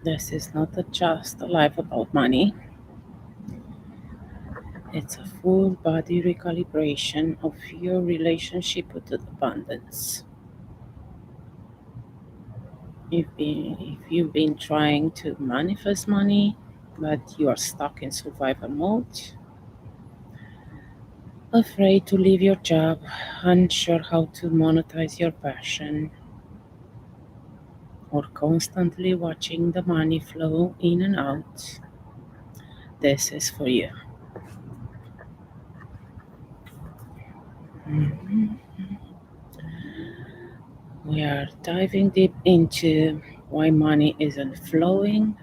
This is not just a life about money, it's a full body recalibration of your relationship with abundance. If you've been trying to manifest money, but you are stuck in survival mode, afraid to leave your job, unsure how to monetize your passion, or constantly watching the money flow in and out, this is for you. Mhm. We are diving deep into why money isn't flowing,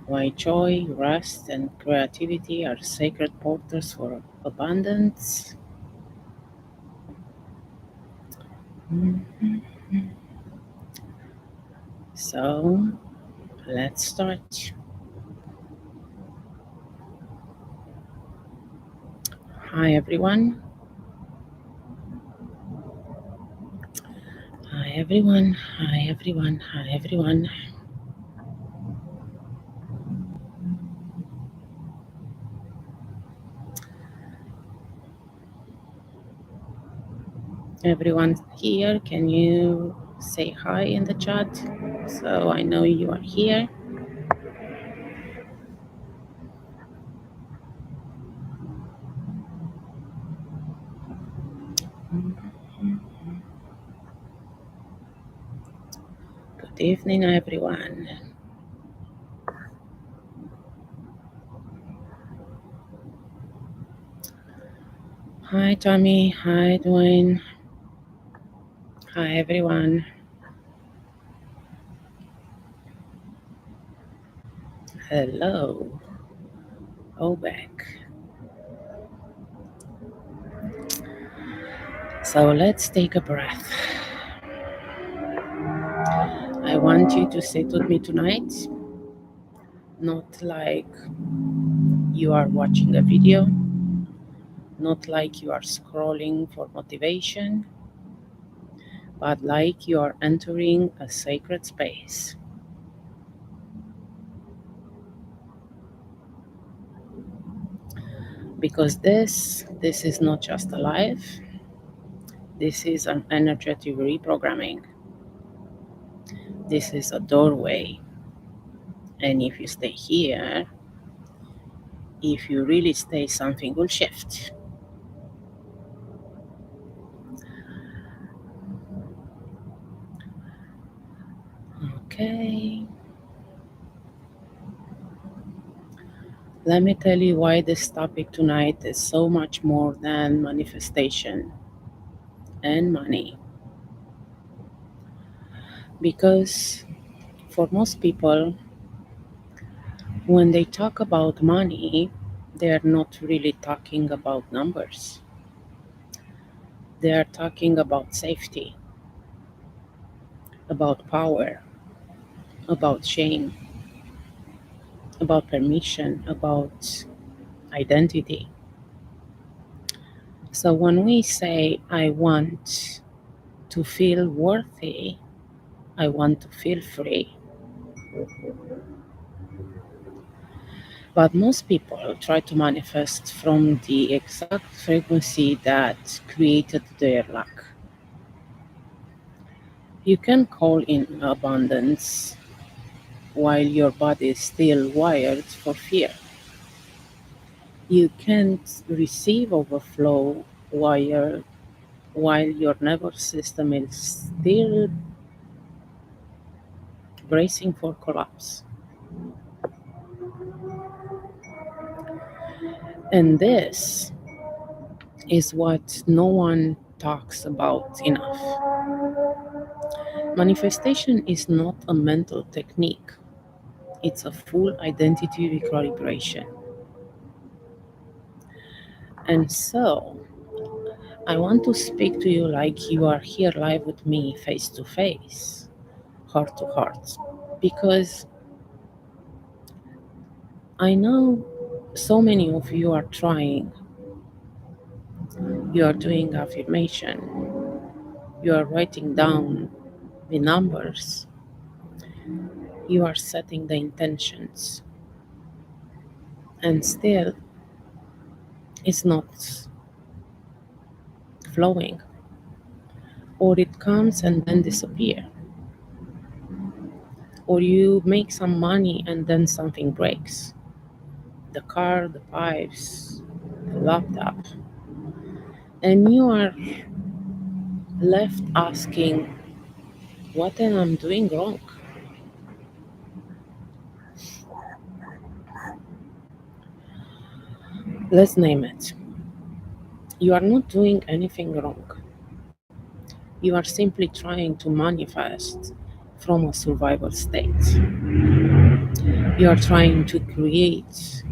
why joy, rest, and creativity are sacred portals for abundance. Mhm. So, let's start. Hi, everyone. Hi, everyone. Hi, everyone. Hi, everyone. Everyone here, can you say hi in the chat so I know you are here? Good evening, everyone. Hi, Tommy. Hi, Dwayne. Hi, everyone. Hello. Oh, back. So let's take a breath. I want you to sit with me tonight, not like you are watching a video, not like you are scrolling for motivation, but like you are entering a sacred space. Because this is not just a life, this is an energetic reprogramming. This is a doorway. And if you stay here, if you really stay, something will shift. Okay. Let me tell you why this topic tonight is so much more than manifestation and money. Because for most people, when they talk about money, they are not really talking about numbers. They are talking about safety, about power, about shame, about permission, about identity. So when we say, I want to feel worthy, I want to feel free. But most people try to manifest from the exact frequency that created their lack. You can call in abundance while your body is still wired for fear. You can't receive overflow while your nervous system is still bracing for collapse. And this is what no one talks about enough. Manifestation is not a mental technique, it's a full identity recalibration. And so, I want to speak to you like you are here live with me, face to face, heart to heart, because I know so many of you are trying, you are doing affirmation, You are writing down the numbers, you are setting the intentions, and still it's not flowing, or it comes and then disappear, or you make some money and then something breaks, the car, the pipes, the laptop, and you are left asking, what am I doing wrong? Let's name it. You are not doing anything wrong. You are simply trying to manifest from a survival state. You are trying to create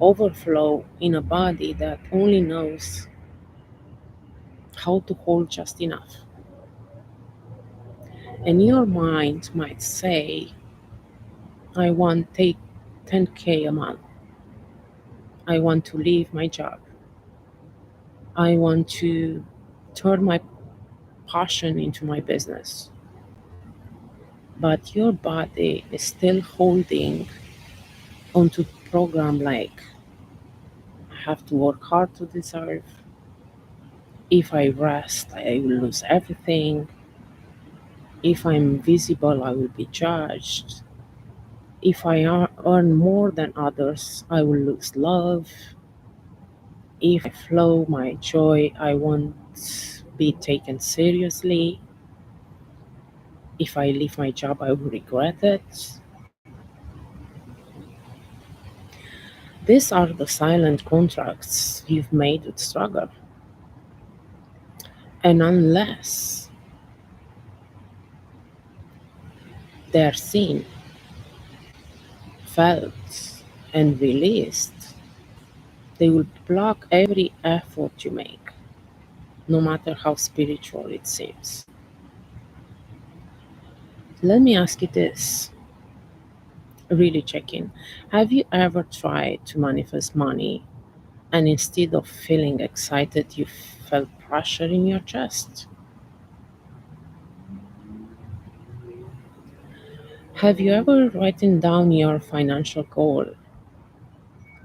overflow in a body that only knows how to hold just enough. And your mind might say, I want to take 10K a month. I want to leave my job. I want to turn my passion into my business. But your body is still holding onto program like I have to work hard to deserve. If I rest, I will lose everything. If I'm visible, I will be judged. If I earn more than others, I will lose love. If I flow my joy, I won't be taken seriously. If I leave my job, I will regret it. These are the silent contracts you've made with struggle. And unless they're seen, felt, and released, they will block every effort you make, no matter how spiritual it seems. Let me ask you this, really check in. Have you ever tried to manifest money and instead of feeling excited, you felt pressure in your chest? Have you ever written down your financial goal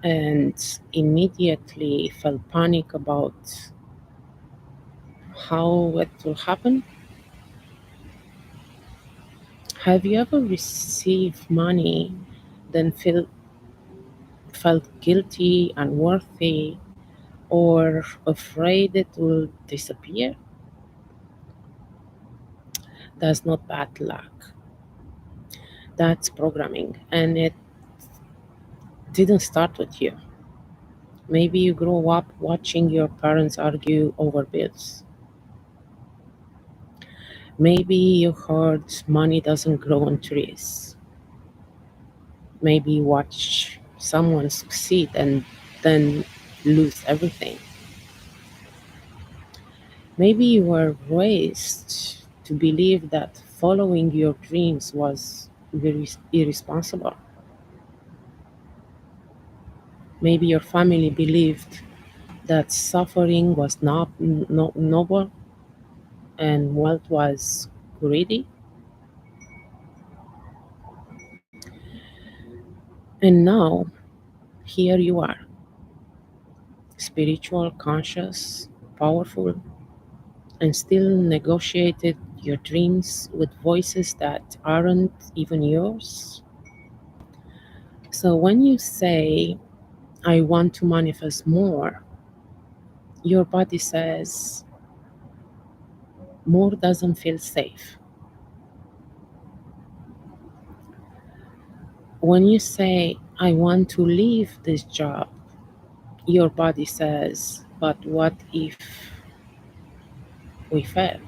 and immediately felt panic about how it will happen? Have you ever received money then felt guilty, unworthy, or afraid it will disappear? That's not bad luck. That's programming, and it didn't start with you. Maybe you grew up watching your parents argue over bills. Maybe you heard money doesn't grow on trees. Maybe you watch someone succeed and then lose everything. Maybe you were raised to believe that following your dreams was irresponsible. Maybe your family believed that suffering was not noble and wealth was greedy. And now, here you are, spiritual, conscious, powerful, and still negotiated your dreams with voices that aren't even yours. So when you say, I want to manifest more, your body says, more doesn't feel safe. When you say, I want to leave this job, your body says, but what if we fail?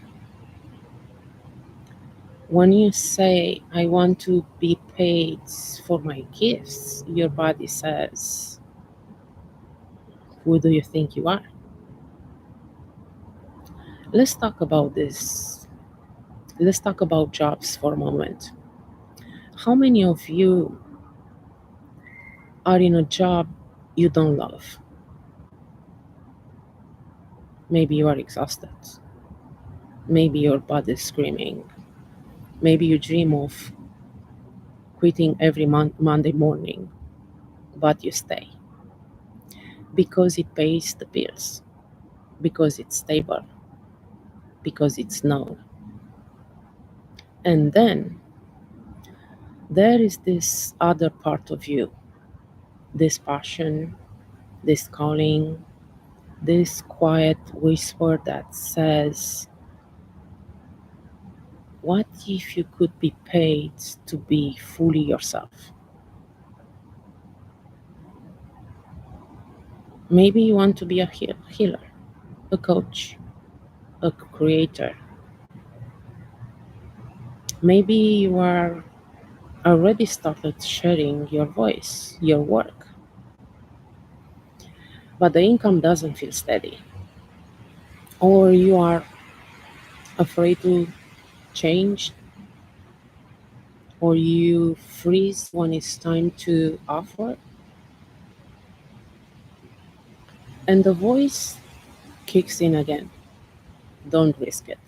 When you say, I want to be paid for my gifts, your body says, who do you think you are? Let's talk about this. Let's talk about jobs for a moment. How many of you are in a job you don't love? Maybe you are exhausted. Maybe your body's screaming. Maybe you dream of quitting every Monday morning, but you stay because it pays the bills, because it's stable, because it's known. And then there is this other part of you, this passion, this calling, this quiet whisper that says, what if you could be paid to be fully yourself? Maybe you want to be a healer, a coach, a creator. Maybe you are already started sharing your voice, your work, but the income doesn't feel steady, or you are afraid to change, or you freeze when it's time to offer, and the voice kicks in again. Don't risk it.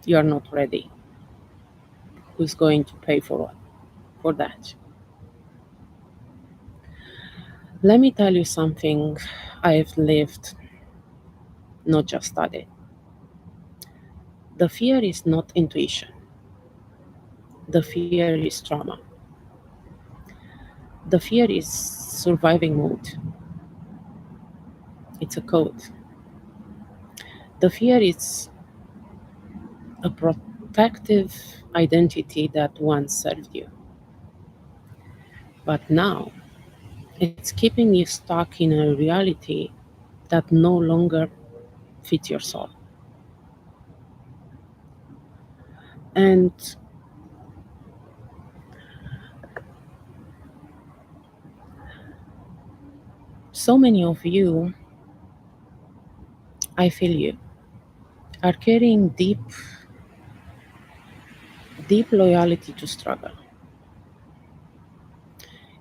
You are not ready. Who's going to pay for what? For that? Let me tell you something I've lived, not just studied. The fear is not intuition. The fear is trauma. The fear is surviving mode. It's a code. The fear is a protective identity that once served you. But now it's keeping you stuck in a reality that no longer fits your soul. And so many of you, I feel you, are carrying deep loyalty to struggle.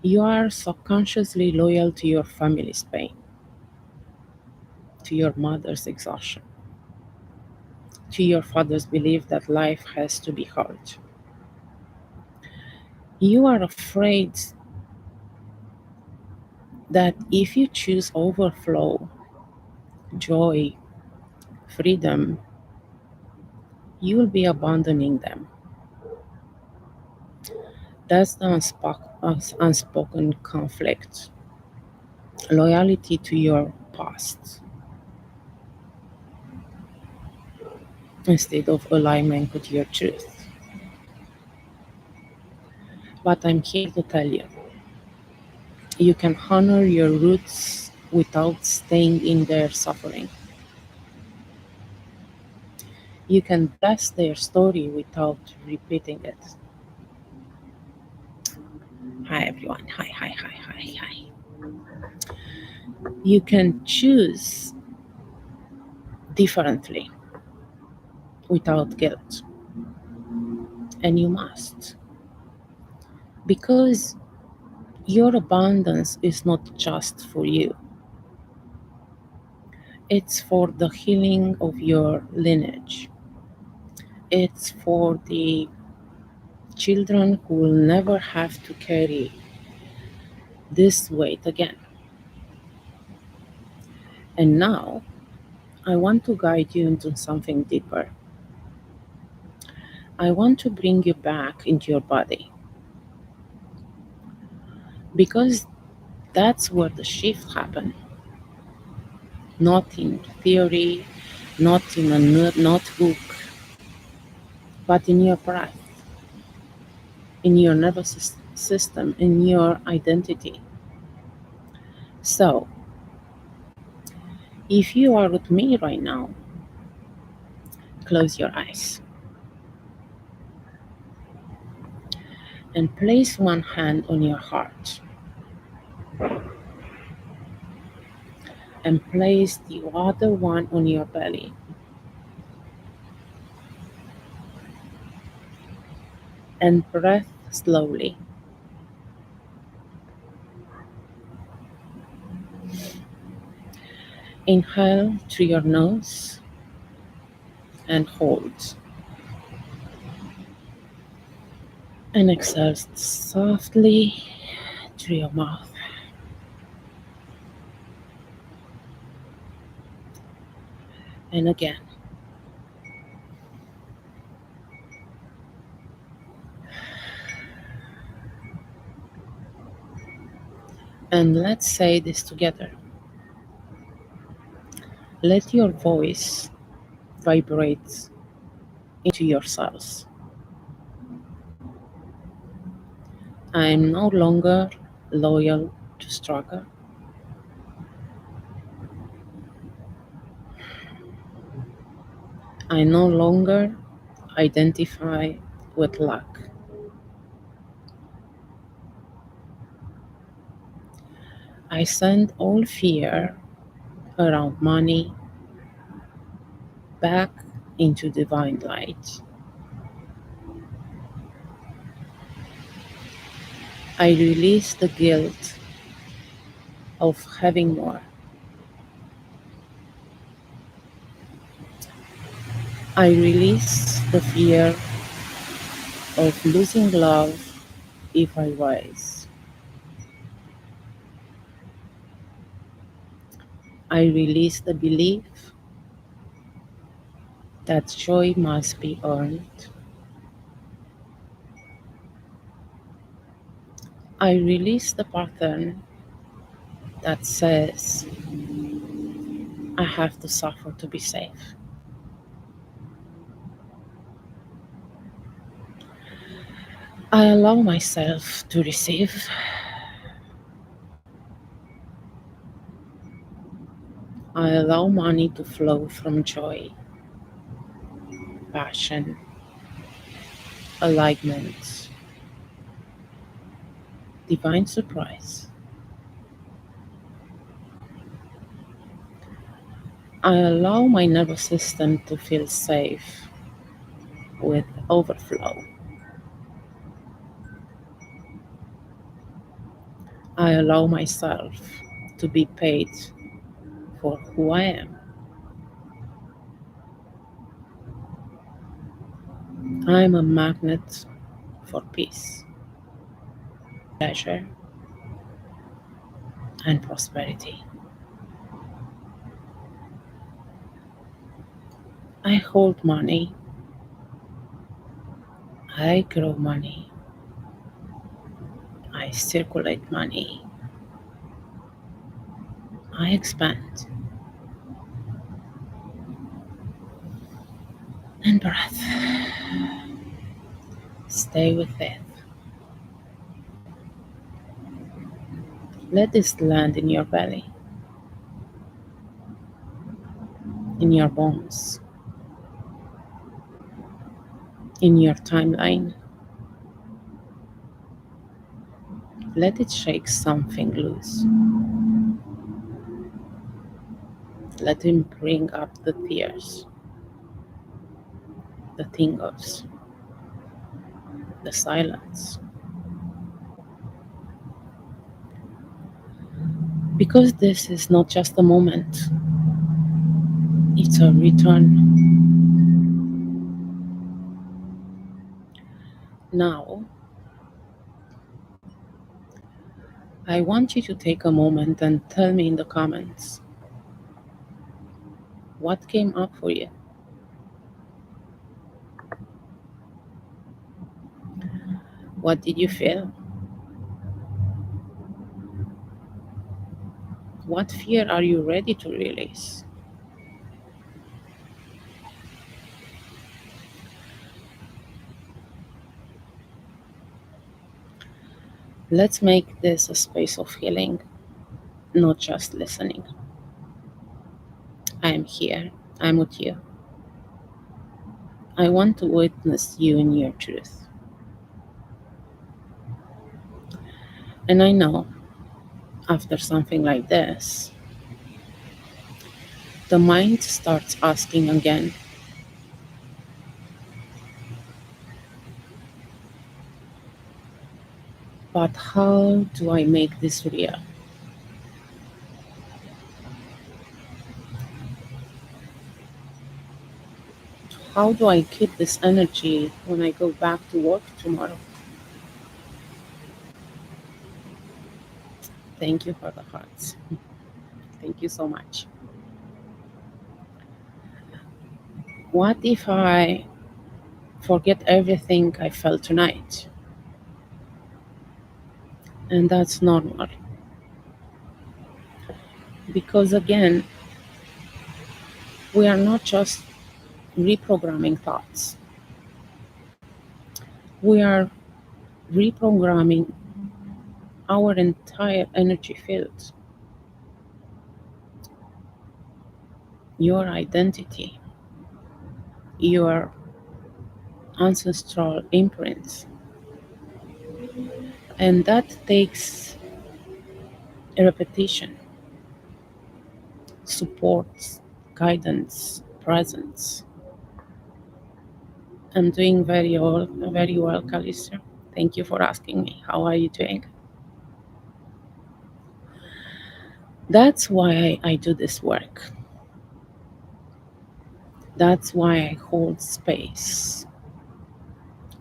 You are subconsciously loyal to your family's pain, to your mother's exhaustion, to your father's belief that life has to be hard. You are afraid that if you choose overflow, joy, freedom, you will be abandoning them. That's the unspoken conflict. Loyalty to your past instead of alignment with your truth. But I'm here to tell you, you can honor your roots without staying in their suffering. You can bless their story without repeating it. Hi everyone. Hi. You can choose differently without guilt. And you must. Because your abundance is not just for you, it's for the healing of your lineage. It's for the children who will never have to carry this weight again. And now, I want to guide you into something deeper. I want to bring you back into your body because that's where the shift happened. Not in theory, not in a notebook, but in your breath, in your nervous system, in your identity. So, if you are with me right now, close your eyes and place one hand on your heart and place the other one on your belly. And breathe slowly. Inhale through your nose and hold. And exhale softly through your mouth. And again. And let's say this together. Let your voice vibrate into your cells. I am no longer loyal to struggle. I no longer identify with lack. I send all fear around money back into divine light. I release the guilt of having more. I release the fear of losing love if I rise. I release the belief that joy must be earned. I release the pattern that says I have to suffer to be safe. I allow myself to receive. I allow money to flow from joy, passion, alignment, divine surprise. I allow my nervous system to feel safe with overflow. I allow myself to be paid for who I am. I am a magnet for peace, pleasure, and prosperity. I hold money. I grow money. I circulate money. I expand. And breath. Stay with it. Let this land in your belly, in your bones, in your timeline. Let it shake something loose. Let him bring up the tears, the tingles, the silence. Because this is not just a moment, it's a return. Now, I want you to take a moment and tell me in the comments what came up for you. What did you feel? What fear are you ready to release? Let's make this a space of healing, not just listening. I am here. I'm with you. I want to witness you in your truth. And I know, after something like this, the mind starts asking again, but how do I make this real? How do I keep this energy when I go back to work tomorrow? Thank you for the hearts. Thank you so much. What if I forget everything I felt tonight? And that's normal. Because again, we are not just reprogramming thoughts, we are reprogramming our entire energy field, your identity, your ancestral imprints. And that takes repetition, support, guidance, presence. I'm doing very well, Callister. Thank you for asking me. How are you doing? That's why I do this work. That's why I hold space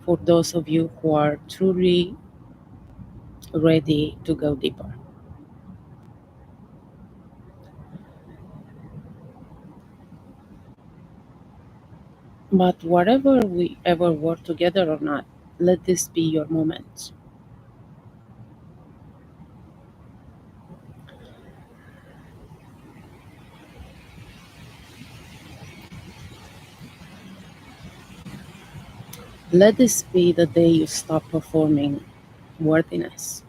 for those of you who are truly ready to go deeper. But whatever we ever work together or not, let this be your moment. Let this be the day you stop performing worthiness.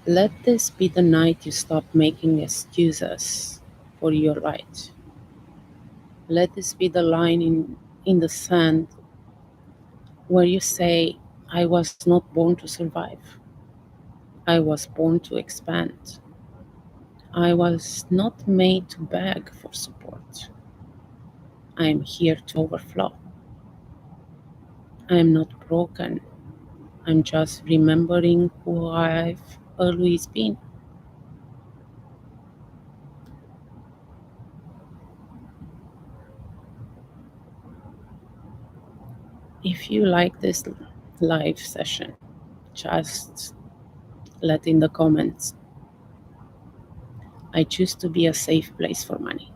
Let this be the night you stop making excuses for your right. Let this be the line in the sand where you say, I was not born to survive. I was born to expand. I was not made to beg for support. I am here to overflow. I am not broken. I'm just remembering who I've always been. If you like this live session, just let in the comments. I choose to be a safe place for money.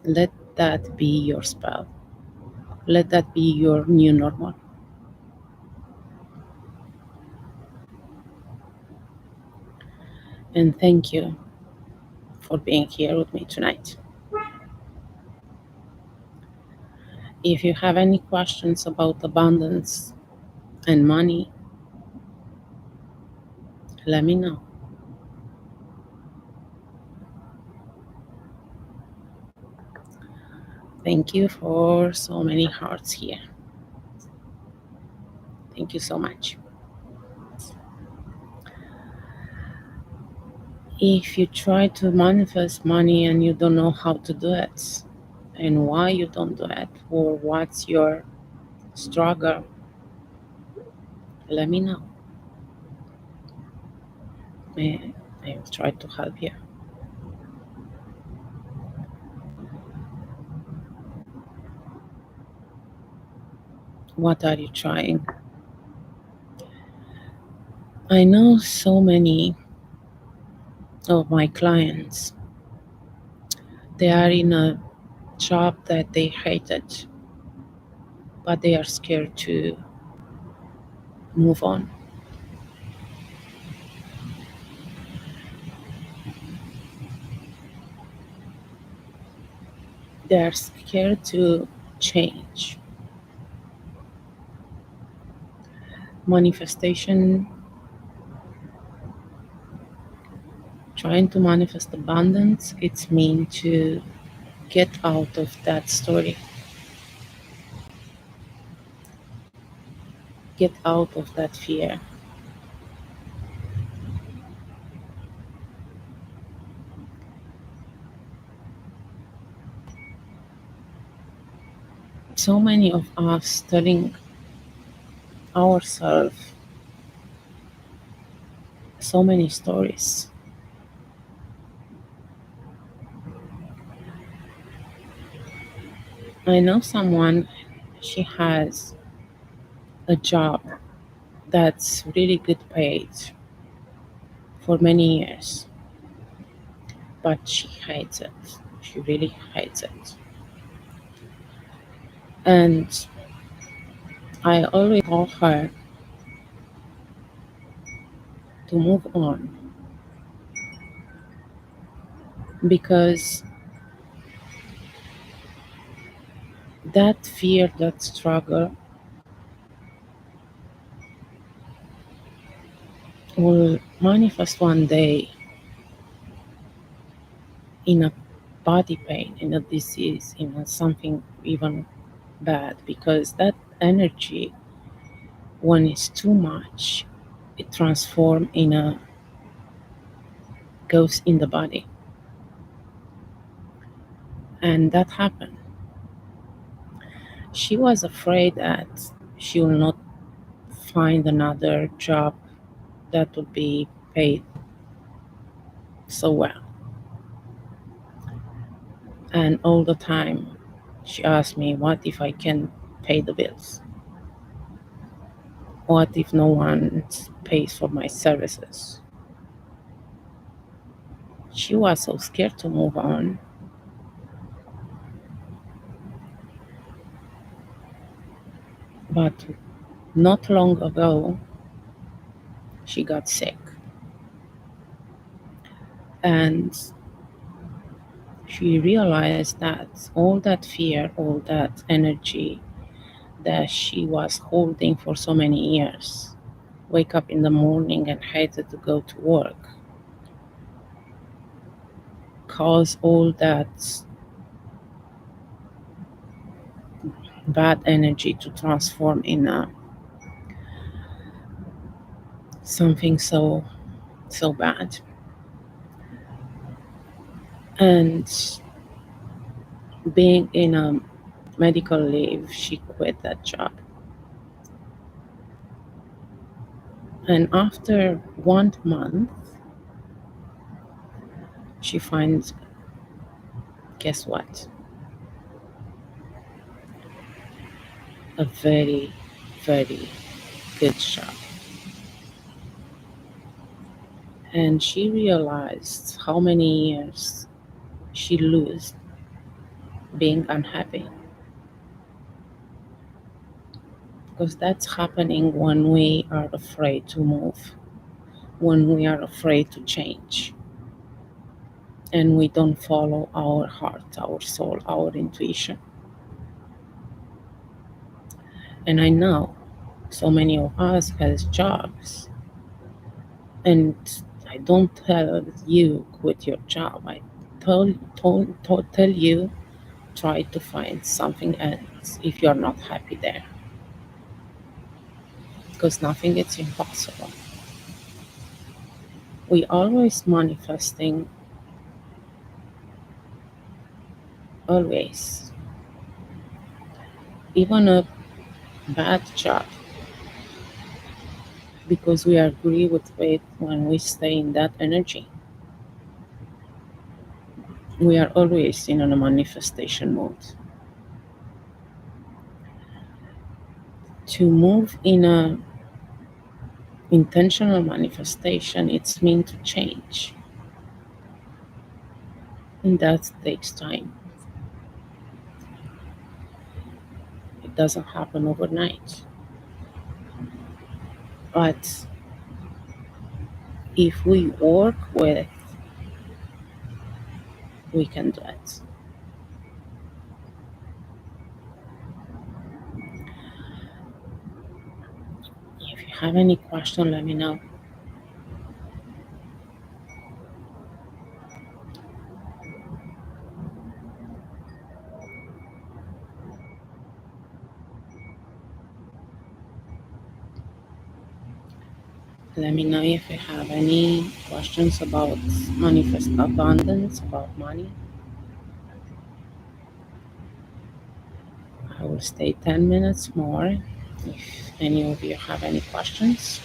Let that be your spell. Let that be your new normal. And thank you for being here with me tonight. If you have any questions about abundance and money, let me know. Thank you for so many hearts here. Thank you so much. If you try to manifest money and you don't know how to do it and why you don't do it or what's your struggle, let me know. I will try to help you. What are you trying? I know so many of my clients, they are in a job that they hated, but they are scared to move on. They are scared to change. Manifestation, trying to manifest abundance, it's mean to get out of that story, get out of that fear. So many of us telling ourselves so many stories. I know someone, she has a job that's really good paid for many years, but she hates it. She really hates it. And I always told her to move on because that fear, that struggle will manifest one day in a body pain, in a disease, in a something even bad, because that energy, when it's too much, it transforms in a goes in the body. And that happened. She was afraid that she will not find another job that would be paid so well. And all the time she asked me, what if I can pay the bills? What if no one pays for my services? She was so scared to move on. But not long ago, she got sick. And she realized that all that fear, all that energy that she was holding for so many years, wake up in the morning and hated to go to work, cause all that bad energy to transform in a something so bad. And being in a medical leave, she quit that job. And after 1 month, she finds, guess what? A very, very good job. And she realized how many years she lose being unhappy. Because that's happening when we are afraid to move, when we are afraid to change, and we don't follow our heart, our soul, our intuition. And I know so many of us has jobs, and I don't tell you quit your job. I tell you try to find something else if you're not happy there, because nothing is impossible. We always manifesting, always, even a bad job, because we agree with it when we stay in that energy. We are always in a manifestation mode. To move in a intentional manifestation, it's meant to change, and that takes time. It doesn't happen overnight, but if we work with, we can do it. If you have any question, let me know. Let me know if you have any questions about manifest abundance, about money. I will stay 10 minutes more if any of you have any questions.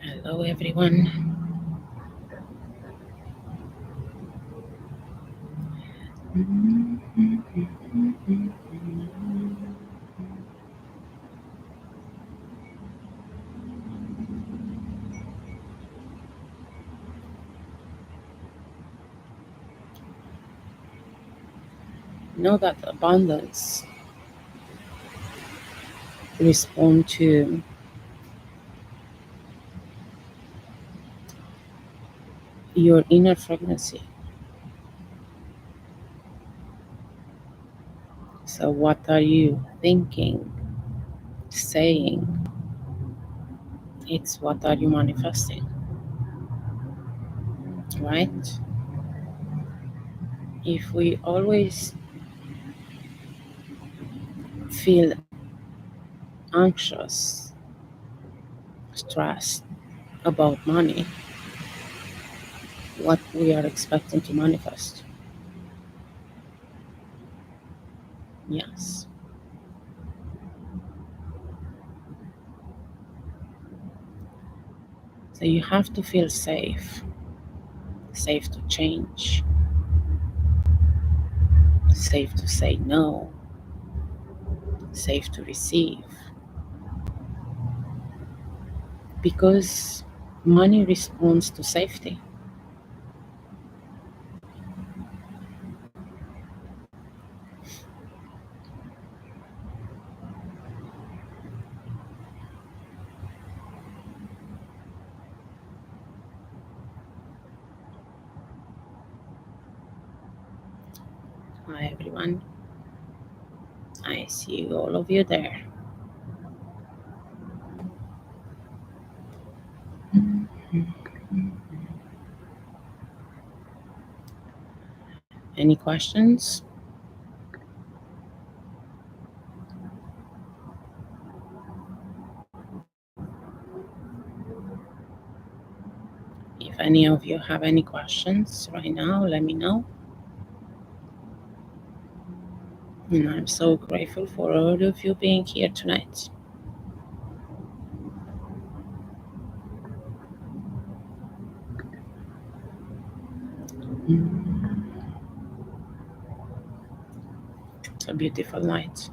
Hello, everyone. Know that abundance responds to your inner frequency. So, what are you thinking, saying? It's what are you manifesting, right? If we always feel anxious, stressed about money, what we are expecting to manifest? Yes. So you have to feel safe, safe to change, safe to say no, safe to receive. Because money responds to safety. Hi, everyone. I see all of you there. Any questions? If any of you have any questions right now, let me know. And I'm so grateful for all of you being here tonight. It's a beautiful night.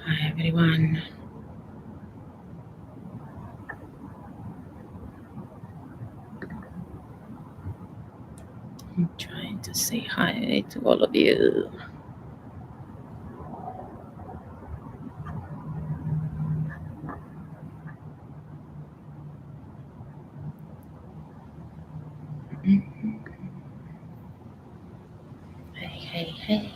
Hi, everyone. I'm trying to say hi to all of you. Hey, hey, hey.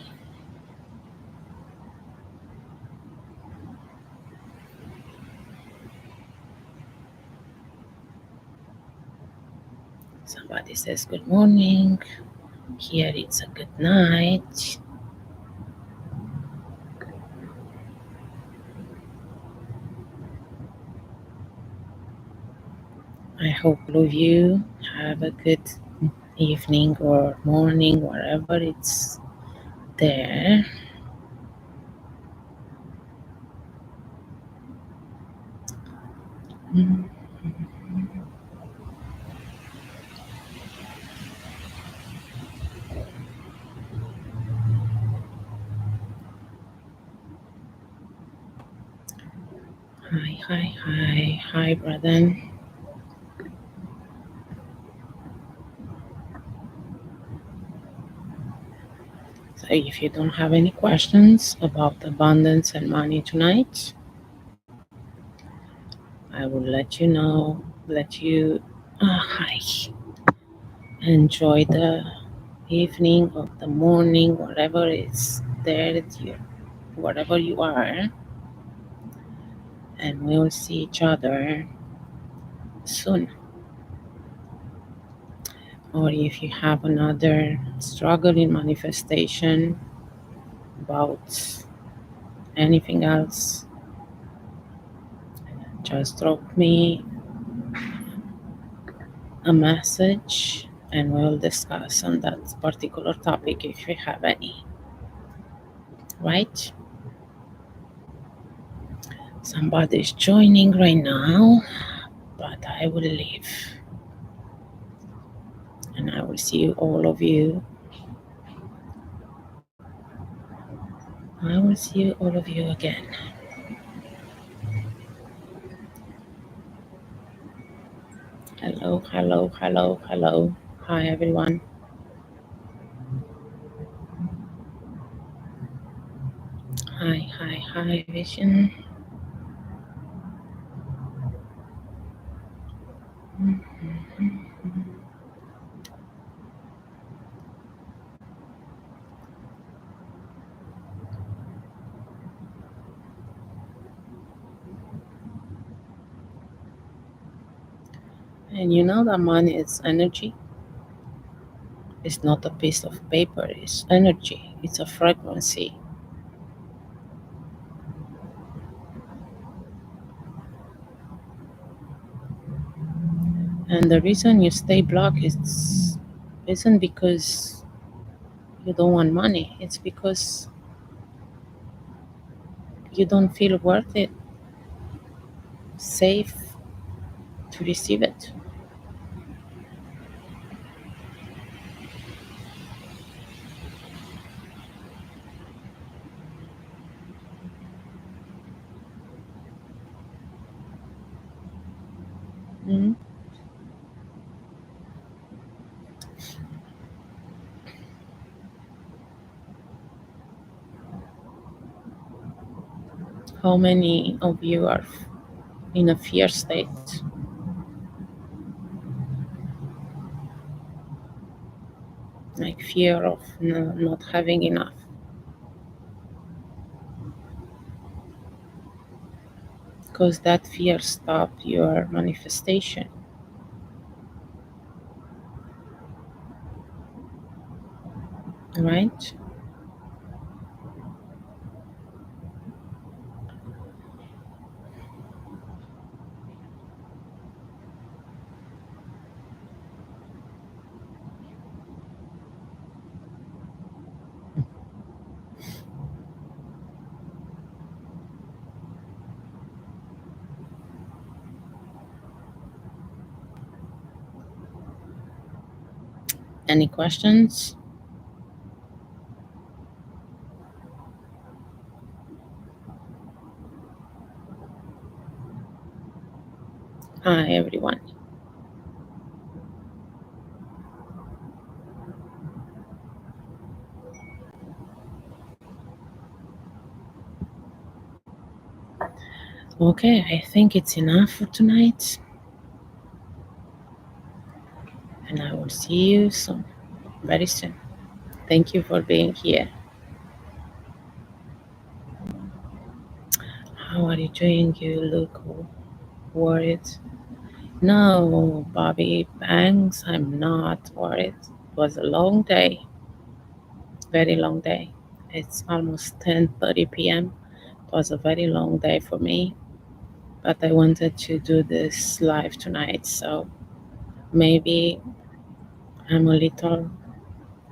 Somebody says good morning. Here it's a good night. I hope all of you have a good evening or morning, wherever it's there. Hi, hi, hi. Hi, brother. So if you don't have any questions about abundance and money tonight, I will let you know, hi, enjoy the evening or the morning, whatever is there, wherever you are, and we'll see each other soon. Or if you have another struggle in manifestation about anything else, just drop me a message and we'll discuss on that particular topic if you have any. Right? Somebody's joining right now, but I will leave. And I will see all of you. I will see all of you again. Hello, hello, hello, hello. Hi, everyone. Hi, hi, hi, Vision. And you know that money is energy? It's not a piece of paper, it's energy, it's a frequency. And the reason you stay blocked isn't because you don't want money, it's because you don't feel worth it, safe to receive it. Mhm. How many of you are in a fear state? Like fear of not having enough? Because that fear stops your manifestation, right? Any questions? Hi, everyone. Okay, I think it's enough for tonight. And I will see you soon, very soon. Thank you for being here. How are you doing? You look worried. No, Bobby Banks, I'm not worried. It was a long day, very long day. It's almost 10:30 p.m. It was a very long day for me, but I wanted to do this live tonight, so maybe I'm a little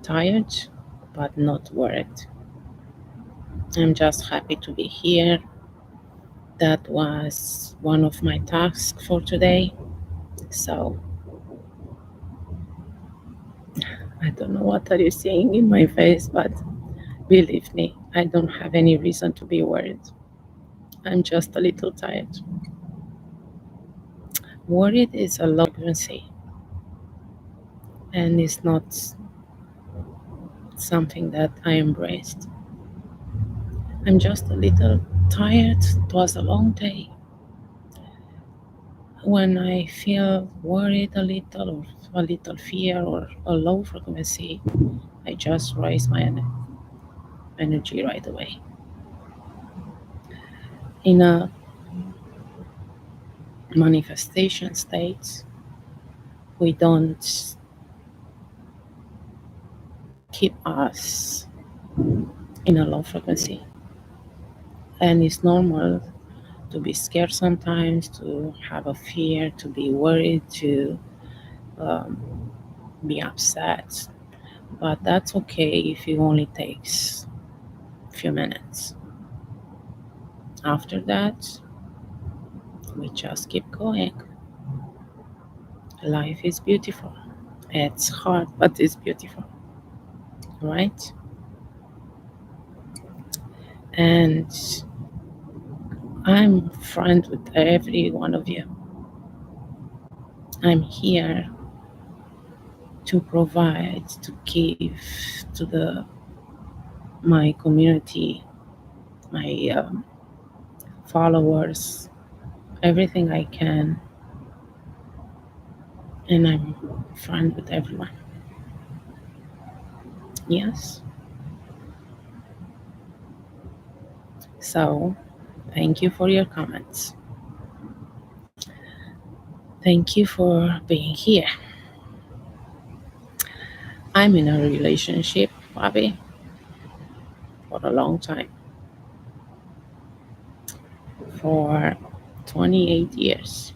tired, but not worried. I'm just happy to be here. That was one of my tasks for today. So I don't know what are you seeing in my face, but believe me, I don't have any reason to be worried. I'm just a little tired. Worried is a low frequency and it's not something that I embraced. I'm just a little tired. It was a long day. When I feel worried a little or a little fear or a low frequency, I just raise my energy right away. In a manifestation state, we don't keep us in a low frequency. And it's normal to be scared sometimes, to have a fear, to be worried, to um, be upset. But that's okay if it only takes a few minutes. After that, we just keep going. Life is beautiful. It's hard, but it's beautiful, right? And I'm friend with every one of you. I'm here to provide, to give to the my community, my followers, everything I can, and I'm friend with everyone. Yes. So, thank you for your comments. Thank you for being here. I'm in a relationship, Bobby, for a long time, for 28 years.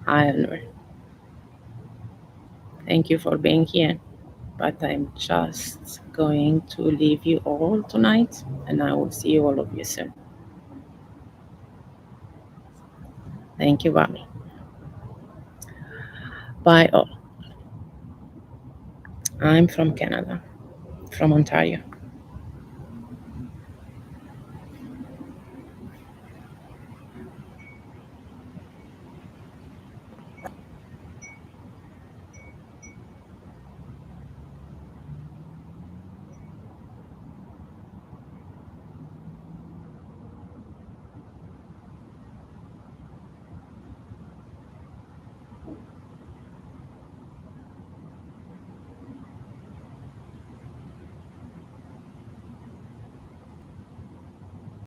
I honor. Thank you for being here. But I'm just going to leave you all tonight, and I will see you all of you soon. Thank you, Bobby. Bye all. I'm from Canada, from Ontario.